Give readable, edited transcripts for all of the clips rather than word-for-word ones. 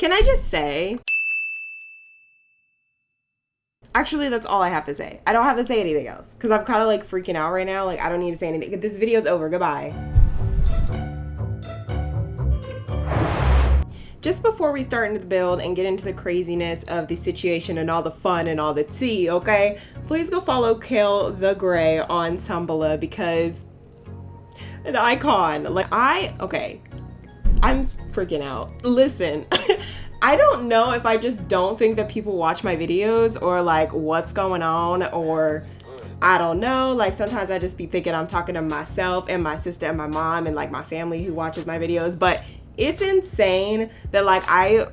Can I just say, actually, that's all I have to say. I don't have to say anything else because I'm kind of like freaking out right now. Like, I don't need to say anything. This video's over. Goodbye. Just before we start into the build and get into the craziness of the situation and all the fun and all the tea, okay? Please go follow Kale the Gray on Tumblr because an icon. Like, I'm freaking out. Listen. I don't know if I just don't think that people watch my videos or like what's going on, or I don't know, like sometimes I just be thinking I'm talking to myself and my sister and my mom and like my family who watches my videos, but it's insane that like I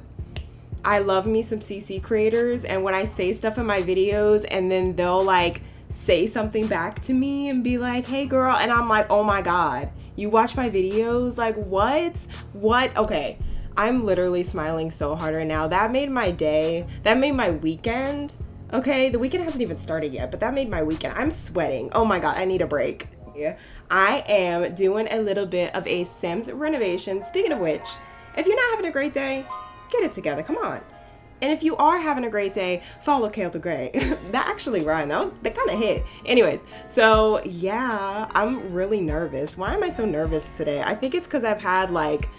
love me some CC creators, and when I say stuff in my videos and then they'll like say something back to me and be like, hey girl, and I'm like, oh my god, you watch my videos? Like what? Okay. I'm literally smiling so hard right now. That made my day. That made my weekend. Okay, the weekend hasn't even started yet, but that made my weekend. I'm sweating. Oh my god, I need a break. Yeah. I am doing a little bit of a Sims renovation. Speaking of which, if you're not having a great day, get it together. Come on. And if you are having a great day, follow Kale the Gray. That actually rhymed. That kind of hit. Anyways, so yeah, I'm really nervous. Why am I so nervous today? I think it's because I've had like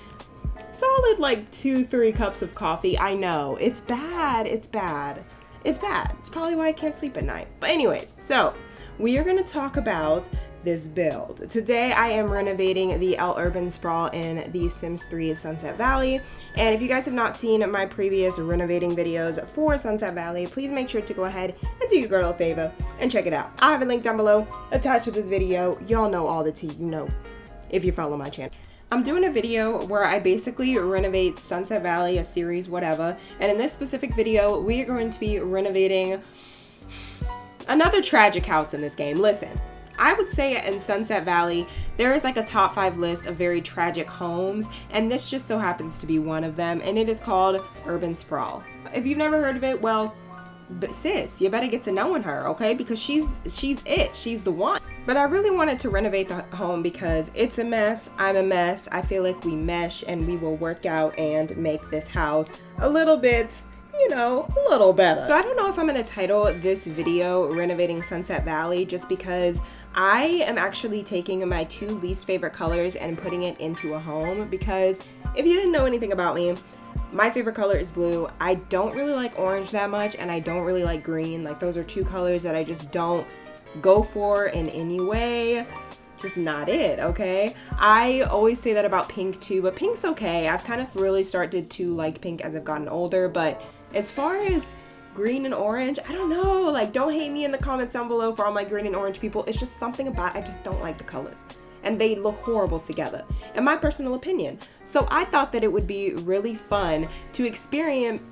solid like 2-3 cups of coffee. I know it's bad. It's probably why I can't sleep at night. But anyways, so we are going to talk about this build. Today I am renovating the urban sprawl in the Sims 3 Sunset Valley. And if you guys have not seen my previous renovating videos for Sunset Valley, please make sure to go ahead and do your girl a favor and check it out. I have a link down below attached to this video. Y'all know all the tea, you know, if you follow my channel. I'm doing a video where I basically renovate Sunset Valley, a series, whatever. And in this specific video, we are going to be renovating another tragic house in this game. Listen, I would say in Sunset Valley, there is like a top 5 list of very tragic homes, and this just so happens to be one of them, and it is called Urban Sprawl. If you've never heard of it, well, but sis, you better get to knowing her, okay? Because she's it. She's the one. But I really wanted to renovate the home because it's a mess. I'm a mess. I feel like we mesh and we will work out and make this house a little bit, you know, a little better. So I don't know if I'm going to title this video Renovating Sunset Valley, just because I am actually taking my 2 least favorite colors and putting it into a home. Because if you didn't know anything about me, my favorite color is blue. I don't really like orange that much, and I don't really like green. Like, those are 2 colors that I just don't go for in any way. Just not it, okay? I always say that about pink too, but pink's okay. I've kind of really started to like pink as I've gotten older, but as far as green and orange, I don't know. Like, don't hate me in the comments down below for all my green and orange people. It's just something about, I just don't like the colors. And they look horrible together, in my personal opinion. So I thought that it would be really fun to experiment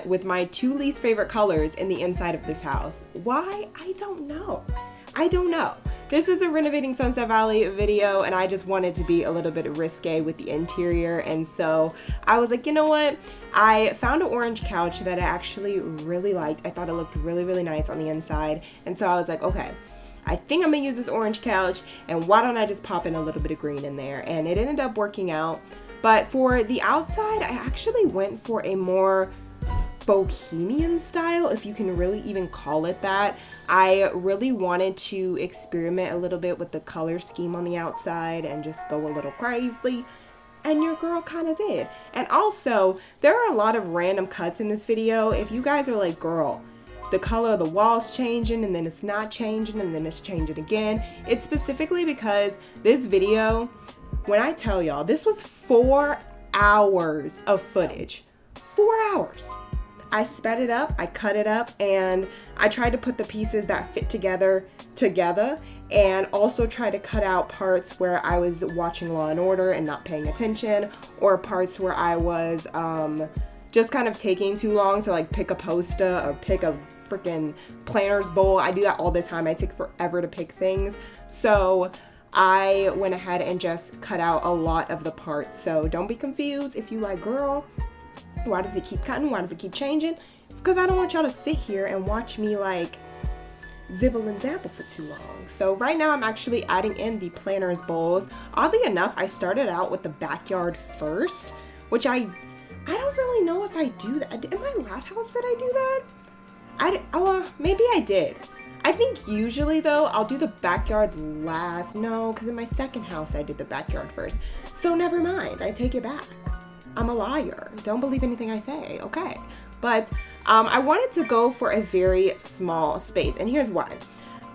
with my 2 least favorite colors in the inside of this house. Why? I don't know. This is a Renovating Sunset Valley video, and I just wanted to be a little bit risque with the interior. And so I was like, you know what? I found an orange couch that I actually really liked. I thought it looked really, really nice on the inside. And so I was like, okay, I think I'm gonna use this orange couch, and why don't I just pop in a little bit of green in there? And it ended up working out. But for the outside, I actually went for a more bohemian style, if you can really even call it that. I really wanted to experiment a little bit with the color scheme on the outside and just go a little crazy. And your girl kind of did. And also, there are a lot of random cuts in this video. If you guys are like, girl, the color of the wall's changing and then it's not changing and then it's changing again, it's specifically because this video, when I tell y'all, this was 4 hours of footage. 4 hours. I sped it up, I cut it up, and I tried to put the pieces that fit together, and also try to cut out parts where I was watching Law and Order and not paying attention, or parts where I was just kind of taking too long to like pick a poster or pick a freaking planner's bowl. I do that all the time. I take forever to pick things. So I went ahead and just cut out a lot of the parts. So don't be confused if you like, girl, why does it keep cutting? Why does it keep changing? It's because I don't want y'all to sit here and watch me like zibble and zabble for too long. So right now I'm actually adding in the planner's bowls. Oddly enough, I started out with the backyard first, which I don't really know if I do that. In my last house, did I do that? Maybe I did. I think usually though, I'll do the backyard last. No, because in my second house, I did the backyard first. So never mind, I take it back. I'm a liar. Don't believe anything I say, okay? But I wanted to go for a very small space, and here's why.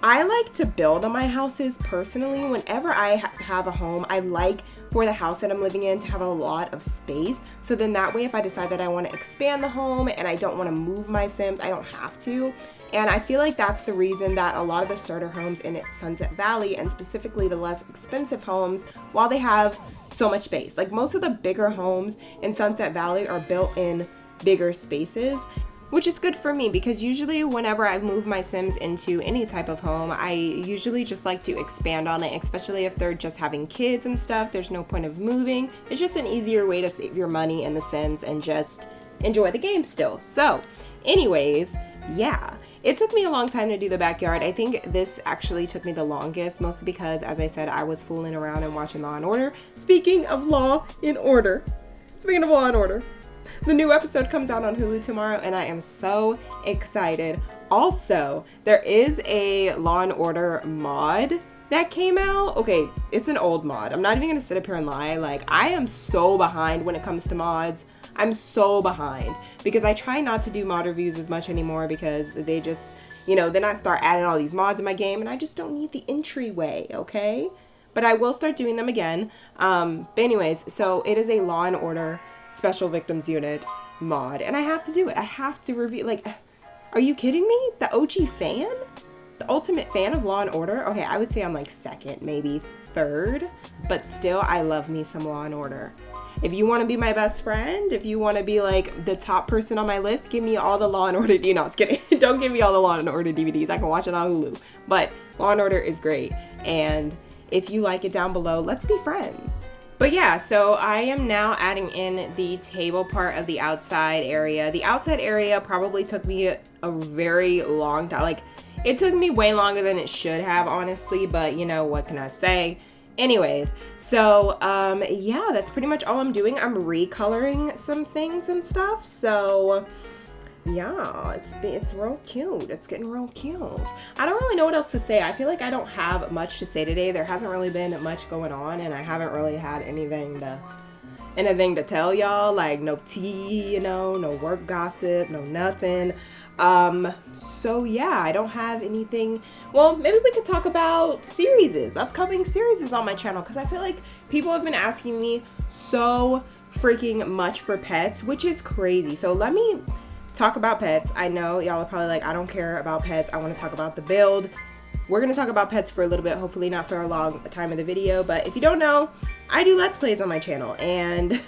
I like to build on my houses personally. Whenever I have a home, I like for the house that I'm living in to have a lot of space. So then that way, if I decide that I want to expand the home and I don't want to move my Sims, I don't have to. And I feel like that's the reason that a lot of the starter homes in Sunset Valley, and specifically the less expensive homes, while they have so much space, like most of the bigger homes in Sunset Valley are built in bigger spaces, which is good for me because usually whenever I move my Sims into any type of home, I usually just like to expand on it, especially if they're just having kids and stuff. There's no point of moving. It's just an easier way to save your money in the Sims and just enjoy the game still. So anyways, yeah. It took me a long time to do the backyard. I think this actually took me the longest, mostly because, as I said, I was fooling around and watching Law & Order. Speaking of Law & Order, the new episode comes out on Hulu tomorrow, and I am so excited. Also, there is a Law & Order mod that came out. Okay, it's an old mod. I'm not even going to sit up here and lie. Like, I am so behind when it comes to mods. I'm so behind because I try not to do mod reviews as much anymore because they just, then I start adding all these mods in my game and I just don't need the entryway, okay? But I will start doing them again. But anyways, so it is a Law & Order Special Victims Unit mod and I have to do it. I have to review, like, are you kidding me? The OG fan? The ultimate fan of Law & Order? Okay, I would say I'm like second, maybe third, but still I love me some Law & Order. If you want to be my best friend, if you want to be like the top person on my list, give me all the Law & Order DVDs. No, it's kidding. Don't give me all the Law & Order DVDs. I can watch it on Hulu. But Law & Order is great. And if you like it, down below, let's be friends. But yeah, so I am now adding in the table part of the outside area. The outside area probably took me a very long time. Like, it took me way longer than it should have, honestly. But, what can I say? Anyways, so yeah, that's pretty much all I'm doing. I'm recoloring some things and stuff. So yeah, it's real cute. It's getting real cute. I don't really know what else to say. I feel like I don't have much to say today. There hasn't really been much going on, and I haven't really had anything to tell y'all. Like no tea, no work gossip, no nothing. So yeah, I don't have anything. Well, maybe we could talk about upcoming series on my channel, because I feel like people have been asking me so freaking much for pets, which is crazy. So let me talk about pets. I know y'all are probably like, I don't care about pets. I want to talk about the build. We're going to talk about pets for a little bit, hopefully not for a long time of the video, but if you don't know, I do Let's Plays on my channel, and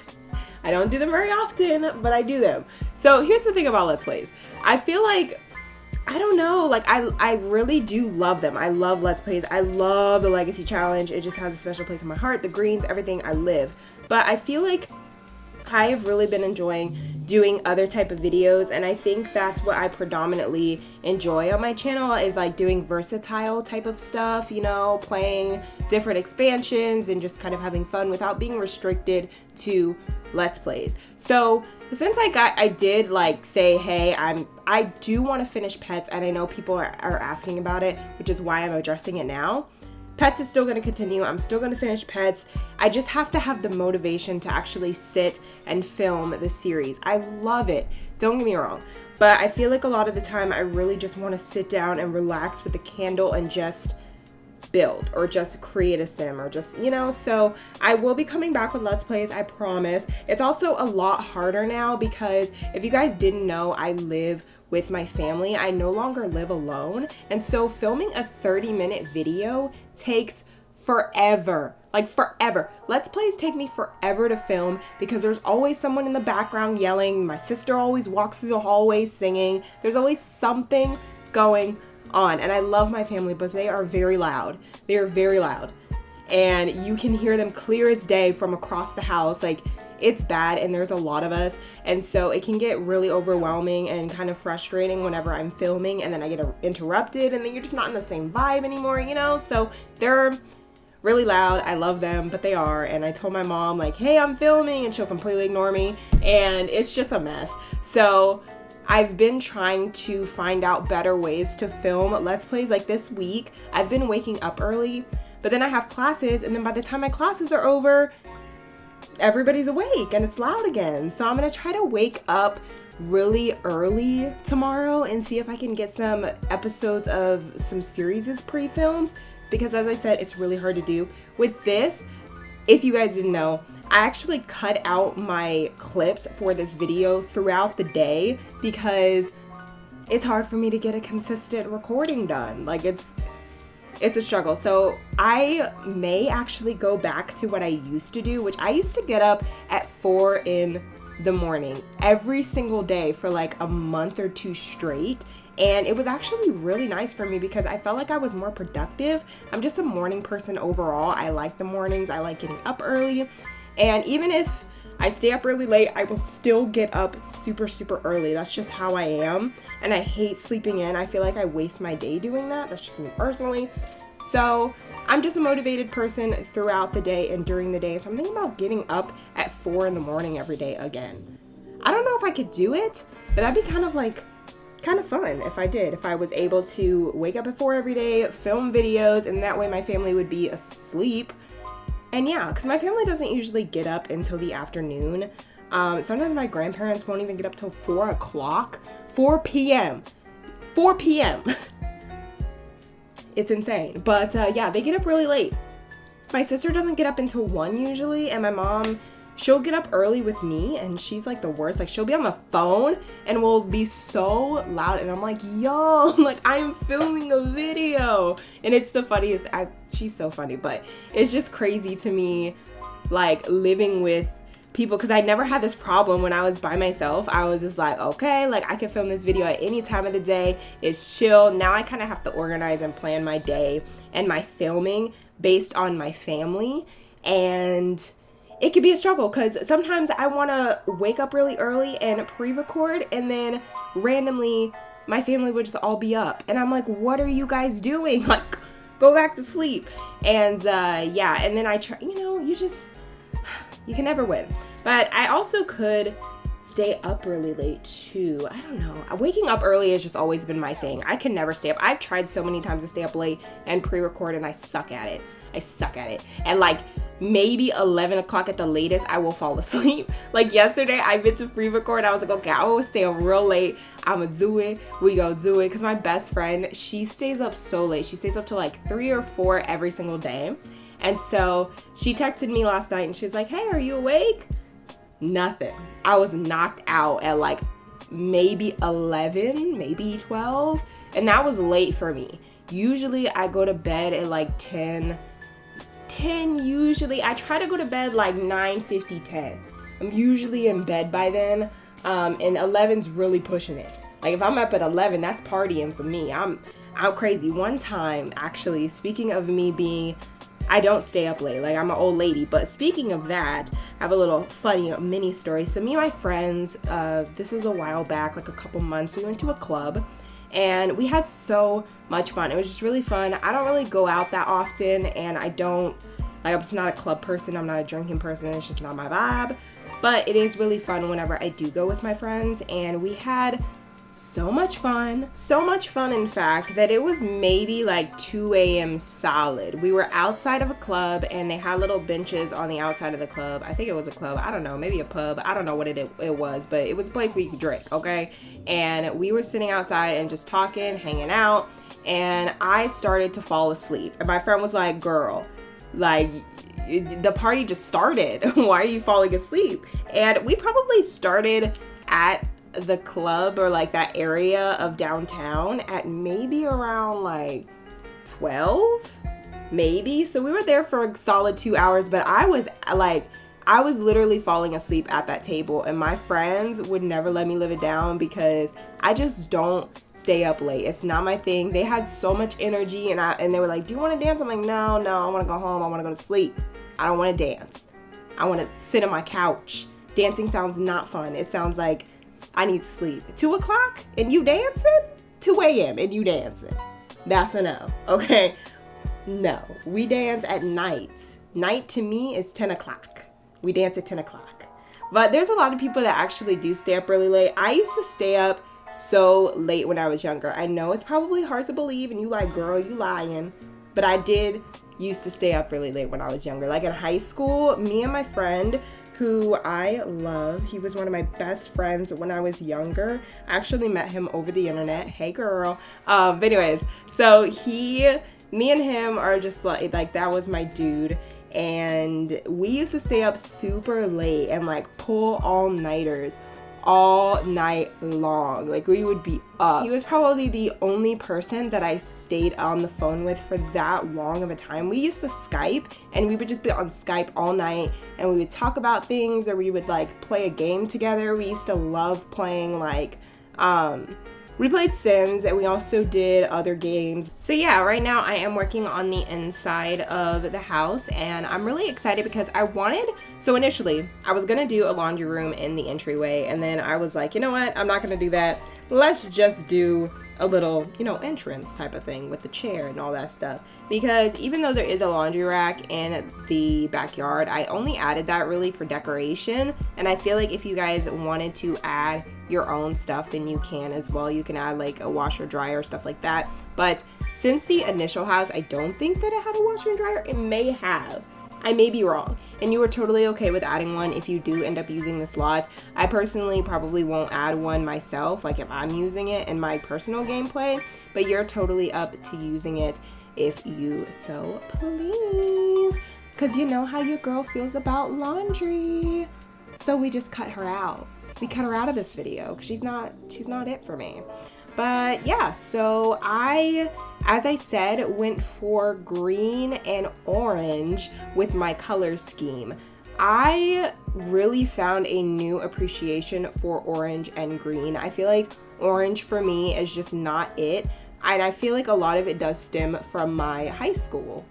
I don't do them very often, but I do them. So here's the thing about Let's Plays. I feel like, I don't know, like I really do love them. I love Let's Plays. I love the Legacy Challenge. It just has a special place in my heart. The greens, everything, I live. But I feel like I have really been enjoying doing other type of videos, and I think that's what I predominantly enjoy on my channel, is like doing versatile type of stuff, playing different expansions and just kind of having fun without being restricted to Let's Plays. So since I did like say, hey, I do want to finish Pets, and I know people are asking about it, which is why I'm addressing it now. Pets is still going to continue. I'm still going to finish Pets. I just have to have the motivation to actually sit and film the series. I love it. Don't get me wrong. But I feel like a lot of the time I really just want to sit down and relax with a candle and just build or just create a sim or just, so I will be coming back with Let's Plays, I promise. It's also a lot harder now because if you guys didn't know, I live with my family. I no longer live alone, and so filming a 30-minute video takes forever. Like forever. Let's Plays take me forever to film because there's always someone in the background yelling. My sister always walks through the hallways singing. There's always something going on, and I love my family, but they are very loud. They are very loud, and you can hear them clear as day from across the house. Like, it's bad, and there's a lot of us, and so it can get really overwhelming and kind of frustrating whenever I'm filming and then I get interrupted, and then you're just not in the same vibe anymore, so they're really loud. I love them, but they are. And I told my mom like, hey, I'm filming, and she'll completely ignore me. And it's just a mess. So I've been trying to find out better ways to film Let's Plays. Like this week, I've been waking up early, but then I have classes, and then by the time my classes are over, everybody's awake and it's loud again. So I'm gonna try to wake up really early tomorrow and see if I can get some episodes of some series pre-filmed, because as I said, it's really hard to do. With this, if you guys didn't know, I actually cut out my clips for this video throughout the day because it's hard for me to get a consistent recording done. Like it's a struggle. So I may actually go back to what I used to do, which I used to get up at 4 in the morning every single day for like a month or two straight. And it was actually really nice for me because I felt like I was more productive. I'm just a morning person overall. I like the mornings. I like getting up early. And even if I stay up really late, I will still get up super, super early. That's just how I am. And I hate sleeping in. I feel like I waste my day doing that. That's just me personally. So I'm just a motivated person throughout the day and during the day. So I'm thinking about getting up at 4 in the morning every day again. I don't know if I could do it, but that'd be kind of fun if I did. If I was able to wake up at 4 every day, film videos, and that way my family would be asleep. And yeah, because my family doesn't usually get up until the afternoon. Sometimes my grandparents won't even get up till 4 o'clock. 4 p.m. 4 p.m. It's insane. But yeah, they get up really late. My sister doesn't get up until 1 usually, and my mom, she'll get up early with me, and she's like the worst. Like she'll be on the phone and will be so loud, and I'm like, yo, like I am filming a video. And it's the funniest. She's so funny, but it's just crazy to me, like living with people, because I never had this problem when I was by myself. I was just like, okay, like I can film this video at any time of the day. It's chill. Now I kind of have to organize and plan my day and my filming based on my family, and it could be a struggle because sometimes I want to wake up really early and pre-record, and then randomly my family would just all be up, and I'm like, what are you guys doing? Like, go back to sleep. And yeah, and then I try, you can never win. But I also could stay up really late too. I don't know. Waking up early has just always been my thing. I can never stay up. I've tried so many times to stay up late and pre-record, and I suck at it. And like maybe 11 o'clock at the latest, I will fall asleep. Like yesterday, I meant to pre-record. I was like, okay, I will stay up real late. I'm gonna do it. We go do it. Because my best friend, she stays up so late. She stays up till like 3 or 4 every single day. And so she texted me last night and she's like, hey, are you awake? Nothing. I was knocked out at like maybe 11, maybe 12. And that was late for me. Usually I go to bed at like 10 usually. I try to go to bed like 9:50, 10. I'm usually in bed by then. And 11's really pushing it. Like if I'm up at 11, that's partying for me. I'm crazy. One time, actually, speaking of me being, I don't stay up late. Like I'm an old lady. But speaking of that, I have a little funny mini story. So me and my friends, this was a while back, like a couple months, we went to a club. And we had so much fun. It was just really fun. I don't really go out that often, and I'm just not a club person. I'm not a drinking person. It's just not my vibe. But it is really fun whenever I do go with my friends, and we had so much fun. So much fun, in fact, that it was maybe like 2 a.m. solid. We were outside of a club, and they had little benches on the outside of the club. I think it was a club. I don't know, maybe a pub. I don't know what it was, but it was a place where you could drink, okay? And we were sitting outside and just talking, hanging out, and I started to fall asleep. And my friend was like, girl, like, the party just started. Why are you falling asleep? And we probably started at the club or like that area of downtown at maybe around like 12, maybe. So we were there for a solid 2 hours, but I was literally falling asleep at that table, and my friends would never let me live it down because I just don't stay up late. It's not my thing. They had so much energy, and they were like, do you want to dance? I'm like, no, I want to go home. I want to go to sleep. I don't want to dance. I want to sit on my couch. Dancing sounds not fun. It sounds like I need sleep. 2 o'clock and you dancing? 2 a.m. and you dancing. That's a no, okay? No, we dance at night. Night to me is 10 o'clock. We dance at 10 o'clock. But there's a lot of people that actually do stay up really late. I used to stay up so late when I was younger. I know it's probably hard to believe, and you like, girl, you lying. But I did used to stay up really late when I was younger. Like in high school, me and my friend, who I love, he was one of my best friends when I was younger. I actually met him over the internet. Hey, girl. But anyways, so me and him are just like that was my dude. And we used to stay up super late and like pull all-nighters all night long. Like we would be up. He was probably the only person that I stayed on the phone with for that long of a time. We used to Skype, and we would just be on Skype all night, and we would talk about things, or we would like play a game together. We used to love playing like we played Sims, and we also did other games. So yeah, right now I am working on the inside of the house, and I'm really excited because so initially I was gonna do a laundry room in the entryway, and then I was like, you know what, I'm not gonna do that. Let's just do a little, entrance type of thing with the chair and all that stuff. Because even though there is a laundry rack in the backyard, I only added that really for decoration. And I feel like if you guys wanted to add your own stuff, then you can as well. You can add like a washer, dryer, stuff like that. But since the initial house, I don't think that it had a washer and dryer. It may have. I may be wrong. And you are totally okay with adding one if you do end up using this lot. I personally probably won't add one myself, like if I'm using it in my personal gameplay, but you're totally up to using it if you so please. Because you know how your girl feels about laundry. So we just cut her out. We cut her out of this video because she's not it for me. But yeah, so as I said, went for green and orange with my color scheme. I really found a new appreciation for orange and green. I feel like orange for me is just not it. And I feel like a lot of it does stem from my high school.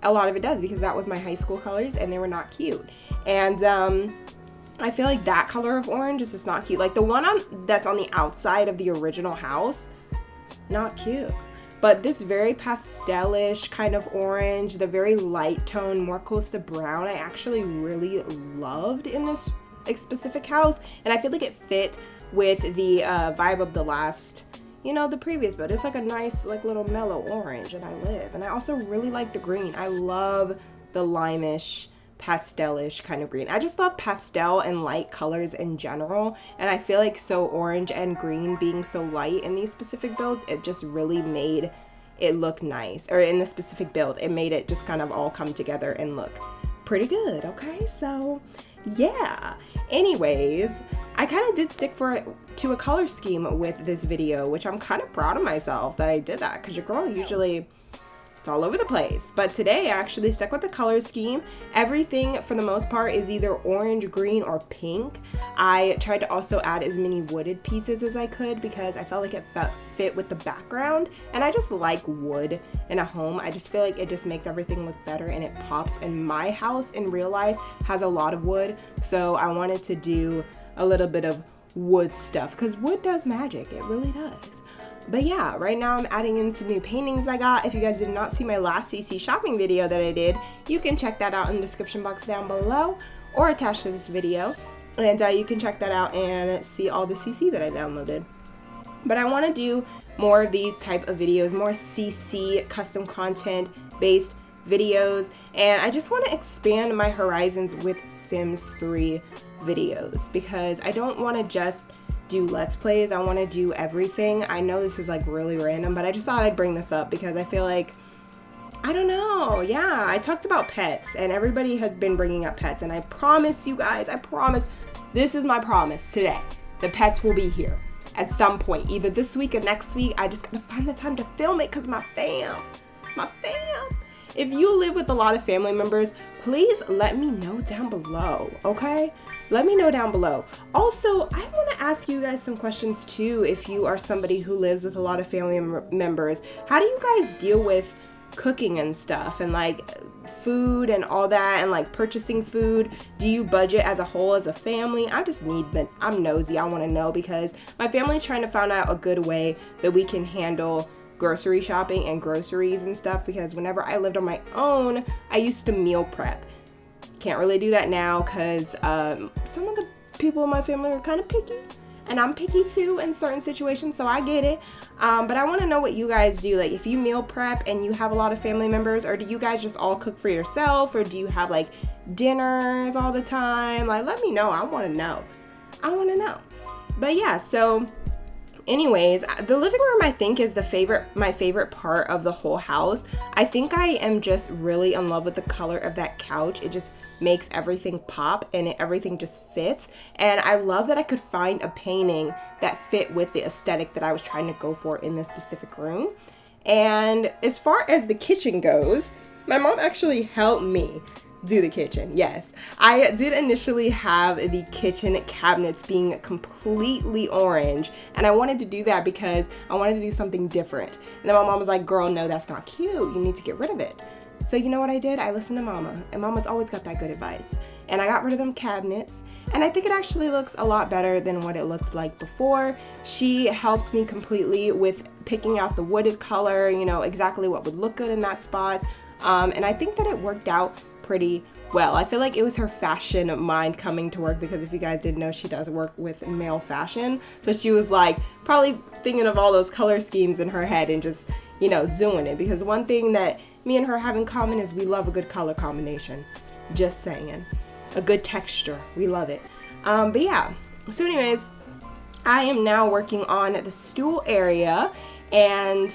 A lot of it does, because that was my high school colors and they were not cute. And I feel like that color of orange is just not cute. Like the one that's on the outside of the original house, not cute. But this very pastelish kind of orange, the very light tone, more close to brown, I actually really loved in this specific house. And I feel like it fit with the vibe of the last, the previous build. It's like a nice, like little mellow orange, and I live. And I also really like the green. I love the limeish, pastelish kind of green. I just love pastel and light colors in general, and I feel like so orange and green being so light in these specific builds, it just really made it look nice. Or in this specific build, it made it just kind of all come together and look pretty good. Okay, so yeah. Anyways, I kind of did stick to a color scheme with this video, which I'm kind of proud of myself that I did that, because your girl usually it's all over the place. But today I actually stuck with the color scheme. Everything for the most part is either orange, green, or pink. I tried to also add as many wooded pieces as I could because I felt like it fit with the background. And I just like wood in a home. I just feel like it just makes everything look better and it pops. And my house in real life has a lot of wood, so I wanted to do a little bit of wood stuff because wood does magic. It really does. But yeah, right now I'm adding in some new paintings I got. If you guys did not see my last CC shopping video that I did, you can check that out in the description box down below or attached to this video. And you can check that out and see all the CC that I downloaded. But I want to do more of these type of videos, more CC custom content based videos. And I just want to expand my horizons with Sims 3 videos because I don't want to just do Let's Plays. I want to do everything. I know this is like really random, but I just thought I'd bring this up because I feel like, I don't know. Yeah, I talked about pets and everybody has been bringing up pets, and I promise you guys, this is my promise today. The pets will be here at some point, either this week or next week. I just gotta find the time to film it because my fam. If you live with a lot of family members, please let me know down below, okay? Let me know down below. Also, I want to ask you guys some questions too. If you are somebody who lives with a lot of family members, how do you guys deal with cooking and stuff and like food and all that and like purchasing food? Do you budget as a whole as a family? I'm nosy. I want to know because my family's trying to find out a good way that we can handle grocery shopping and groceries and stuff, because whenever I lived on my own, I used to meal prep. Can't really do that now because some of the people in my family are kind of picky, and I'm picky too in certain situations, so I get it. But I want to know what you guys do. Like, if you meal prep and you have a lot of family members, or do you guys just all cook for yourself, or do you have like dinners all the time? Like, let me know. I want to know. But yeah, so anyways, the living room I think is my favorite part of the whole house. I think I am just really in love with the color of that couch. It just makes everything pop, and everything just fits. And I love that I could find a painting that fit with the aesthetic that I was trying to go for in this specific room. And as far as the kitchen goes, my mom actually helped me do the kitchen. Yes, I did initially have the kitchen cabinets being completely orange, and I wanted to do that because I wanted to do something different. And then my mom was like, girl, no, that's not cute. You need to get rid of it. So you know what I did? I listened to mama, and mama's always got that good advice. And I got rid of them cabinets, and I think it actually looks a lot better than what it looked like before. She helped me completely with picking out the wooded color, you know, exactly what would look good in that spot. And I think that it worked out pretty well. I feel like it was her fashion mind coming to work, because if you guys didn't know, she does work with male fashion. So she was like probably thinking of all those color schemes in her head and just, you know, doing it. Because one thing that me and her have in common is we love a good color combination. Just saying. A good texture. We love it. But yeah. So anyways, I am now working on the stool area, and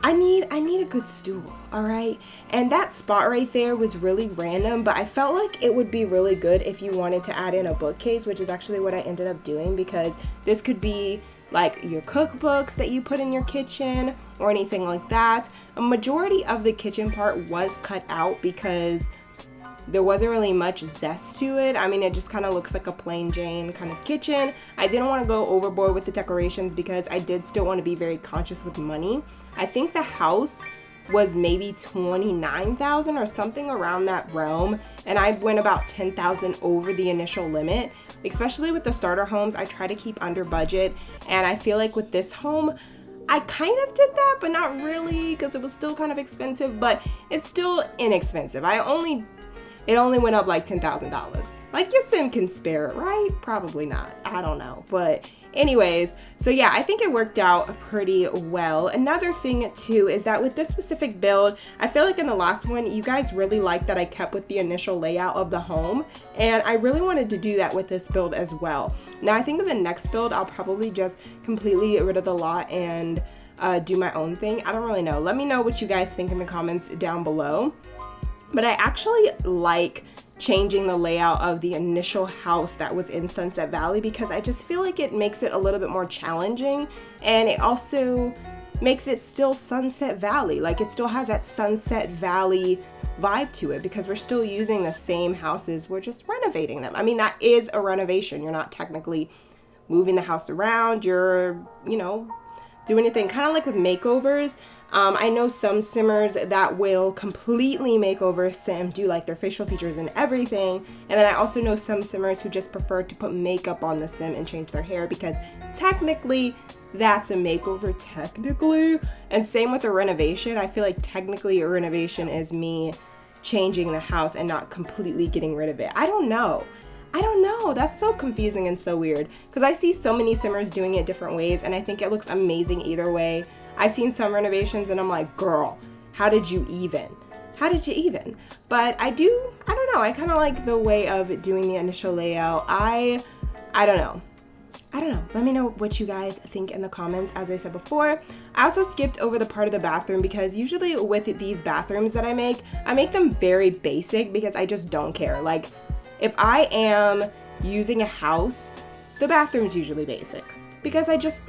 I need a good stool, all right? And that spot right there was really random, but I felt like it would be really good if you wanted to add in a bookcase, which is actually what I ended up doing, because this could be like your cookbooks that you put in your kitchen or anything like that. A majority of the kitchen part was cut out because there wasn't really much zest to it. I mean, it just kind of looks like a plain Jane kind of kitchen. I didn't want to go overboard with the decorations because I did still want to be very conscious with money. I think the house was maybe $29,000 or something around that realm, and I went about $10,000 over the initial limit. Especially with the starter homes, I try to keep under budget, and I feel like with this home, I kind of did that, but not really, because it was still kind of expensive, but it's still inexpensive. It only went up like $10,000. Like, your sim can spare it, right? Probably not. I don't know. But anyways, so yeah, I think it worked out pretty well. Another thing too is that with this specific build, I feel like in the last one, you guys really liked that I kept with the initial layout of the home. And I really wanted to do that with this build as well. Now, I think in the next build, I'll probably just completely get rid of the lot and do my own thing. I don't really know. Let me know what you guys think in the comments down below. But I actually like changing the layout of the initial house that was in Sunset Valley, because I just feel like it makes it a little bit more challenging, and it also makes it still Sunset Valley. Like, it still has that Sunset Valley vibe to it, because we're still using the same houses, we're just renovating them. I mean, that is a renovation. You're not technically moving the house around, you're, you know, doing anything. Kind of like with makeovers. I know some simmers that will completely make over a sim, do like their facial features and everything. And then I also know some simmers who just prefer to put makeup on the sim and change their hair, because technically that's a makeover technically. And same with a renovation. I feel like technically a renovation is me changing the house and not completely getting rid of it. I don't know. That's so confusing and so weird, because I see so many simmers doing it different ways, and I think it looks amazing either way. I've seen some renovations and I'm like, girl, how did you even? But I don't know. I kind of like the way of doing the initial layout. I don't know. Let me know what you guys think in the comments. As I said before, I also skipped over the part of the bathroom, because usually with these bathrooms that I make them very basic, because I just don't care. Like, if I am using a house, the bathroom's usually basic, because I just,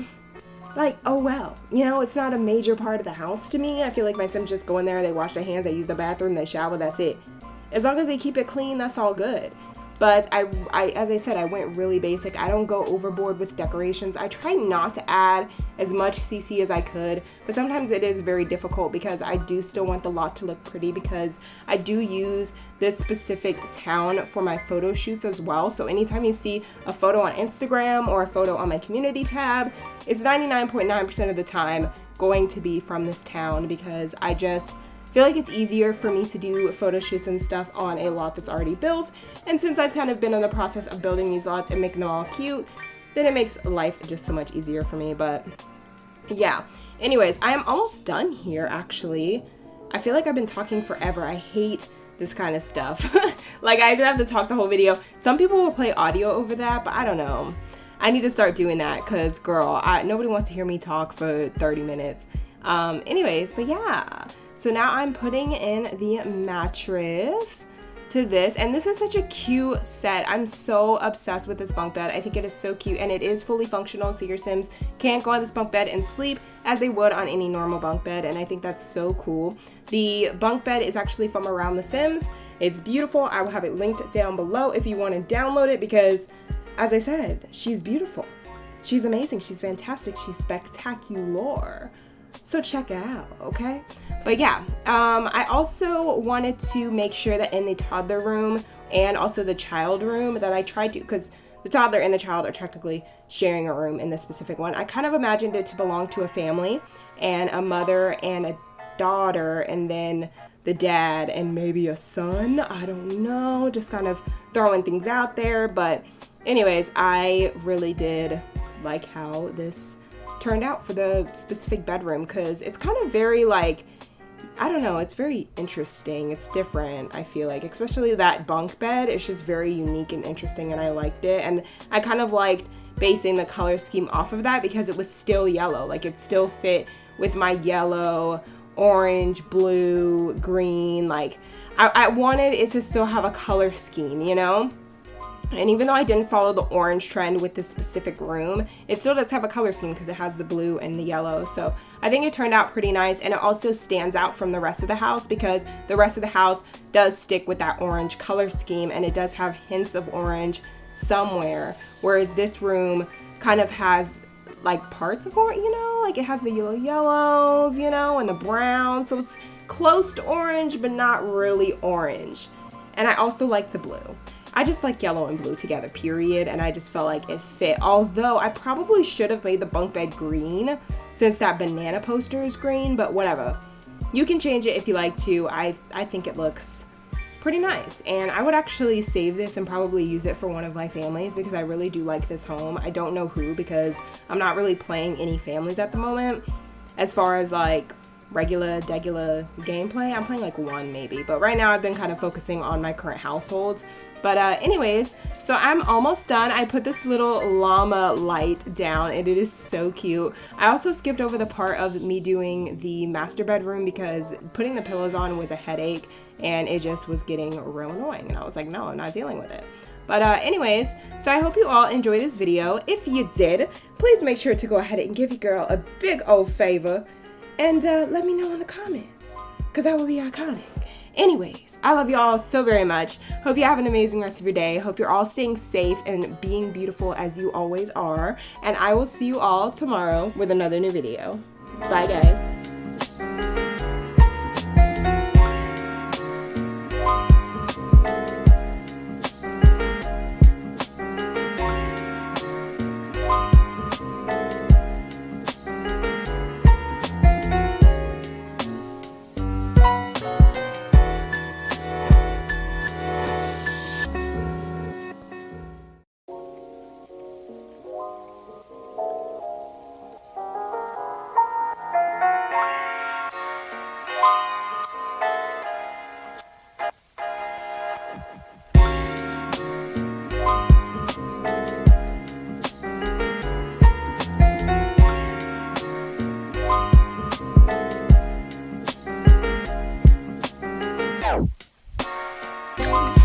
like, oh well, you know, it's not a major part of the house to me. I feel like my sims just go in there, they wash their hands, they use the bathroom, they shower, that's it. As long as they keep it clean, that's all good. But I as I said, I went really basic. I don't go overboard with decorations. I try not to add as much CC as I could, but sometimes it is very difficult, because I do still want the lot to look pretty, because I do use this specific town for my photo shoots as well. So anytime you see a photo on Instagram or a photo on my community tab, it's 99.9% of the time going to be from this town because I just feel like it's easier for me to do photo shoots and stuff on a lot that's already built. And since I've kind of been in the process of building these lots and making them all cute, then it makes life just so much easier for me. But yeah, anyways, I am almost done here actually. I feel like I've been talking forever. I hate this kind of stuff. Like I have to talk the whole video. Some people will play audio over that, but I don't know. I need to start doing that because girl, nobody wants to hear me talk for 30 minutes. Anyways, but yeah. So now I'm putting in the mattress to this, and this is such a cute set. I'm so obsessed with this bunk bed. I think it is so cute, and it is fully functional, so your Sims can go on this bunk bed and sleep as they would on any normal bunk bed, and I think that's so cool. The bunk bed is actually from around The Sims. It's beautiful. I will have it linked down below if you want to download it because, as I said, she's beautiful. She's amazing. She's fantastic. She's spectacular. So check it out, okay? But yeah, I also wanted to make sure that in the toddler room and also the child room that I tried to, because the toddler and the child are technically sharing a room in this specific one. I kind of imagined it to belong to a family and a mother and a daughter and then the dad and maybe a son. I don't know, just kind of throwing things out there. But anyways, I really did like how this turned out for the specific bedroom because it's kind of very like, I don't know, it's very interesting. It's different, I feel like, especially that bunk bed. It's just very unique and interesting and I liked it. And I kind of liked basing the color scheme off of that because it was still yellow. Like it still fit with my yellow, orange, blue, green. Like I wanted it to still have a color scheme, you know? And even though I didn't follow the orange trend with this specific room, it still does have a color scheme because it has the blue and the yellow. So I think it turned out pretty nice, and it also stands out from the rest of the house because the rest of the house does stick with that orange color scheme and it does have hints of orange somewhere. Whereas this room kind of has like parts of orange, you know, like it has the yellows, you know, and the brown. So it's close to orange, but not really orange. And I also like the blue. I just like yellow and blue together, period, and I just felt like it fit. Although I probably should have made the bunk bed green since that banana poster is green, but whatever. You can change it if you like to. I think it looks pretty nice, and I would actually save this and probably use it for one of my families because I really do like this home. I don't know who because I'm not really playing any families at the moment. As far as like regular gameplay, I'm playing like one maybe, but right now I've been kind of focusing on my current households. But anyways, so I'm almost done. I put this little llama light down and it is so cute. I also skipped over the part of me doing the master bedroom because putting the pillows on was a headache and it just was getting real annoying. And I was like, no, I'm not dealing with it. But anyways, so I hope you all enjoyed this video. If you did, please make sure to go ahead and give your girl a big old favor and let me know in the comments because that would be iconic. Anyways, I love you all so very much. Hope you have an amazing rest of your day. Hope you're all staying safe and being beautiful as you always are. And I will see you all tomorrow with another new video. Bye, guys.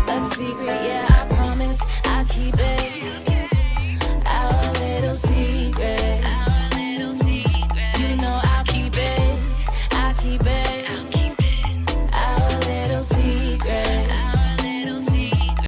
A secret, yeah.